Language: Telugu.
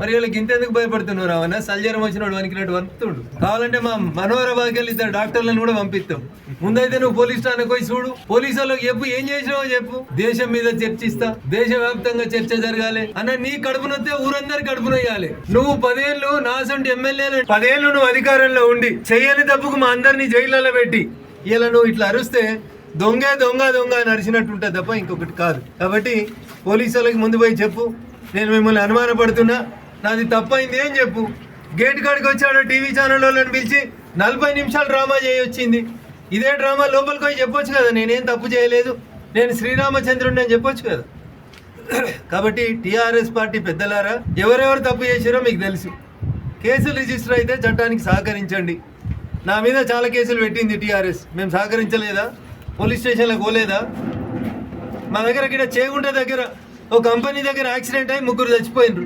మరి వీళ్ళకి ఇంతెందుకు భయపడుతున్నారు? రావన్నా సల్జరం వచ్చినోడు వణికినట్టు వణుకుతుండు. కావాలంటే మా మనోహరాబాద్కి వెళ్ళి ఇద్దరు డాక్టర్లను కూడా పంపిస్తాం. ముందైతే నువ్వు పోలీస్ స్టేషన్కి పోయి చూడు, పోలీసు వాళ్ళకి చెప్పు ఏం చేసినావో చెప్పు. దేశం మీద చర్చిస్తా, దేశవ్యాప్తంగా చర్చ జరగాలి అన్న. నీ కడుపునొత్తే ఊరందరి కడుపునొయ్యాలి. నువ్వు 10 ఏళ్ళు నాసంటి ఎమ్మెల్యేలు 10 ఏళ్ళు నువ్వు అధికారంలో ఉండి చెయ్యని తప్పుకు మా అందరినీ జైళ్ళలో పెట్టి ఇలా నువ్వు ఇట్లా అరుస్తే దొంగ దొంగ దొంగ అని అరిచినట్టు ఉంటుంది తప్ప ఇంకొకటి కాదు. కాబట్టి పోలీసు వాళ్ళకి ముందు పోయి చెప్పు, నేను మిమ్మల్ని అనుమానపడుతున్నా, నాది తప్పైంది అని చెప్పు. గేట్ కాడికి వచ్చాడు టీవీ ఛానల్ వాళ్ళని పిలిచి 40 నిమిషాలు డ్రామా చేయొచ్చింది. ఇదే డ్రామా లోపలికి పోయి చెప్పొచ్చు కదా, నేనేం తప్పు చేయలేదు, నేను శ్రీరామచంద్రుడిని అని చెప్పొచ్చు కదా. కాబట్టి టీఆర్ఎస్ పార్టీ పెద్దలారా, ఎవరెవరు తప్పు చేశారో మీకు తెలుసు. కేసులు రిజిస్టర్ అయితే చట్టానికి సహకరించండి. నా మీద చాలా కేసులు పెట్టింది టీఆర్ఎస్, మేము సహకరించలేదా? పోలీస్ స్టేషన్లకు పోలేదా? మా దగ్గర ఇక్కడ చేగుంట దగ్గర ఒక కంపెనీ దగ్గర యాక్సిడెంట్ అయి 3 చచ్చిపోయినారు.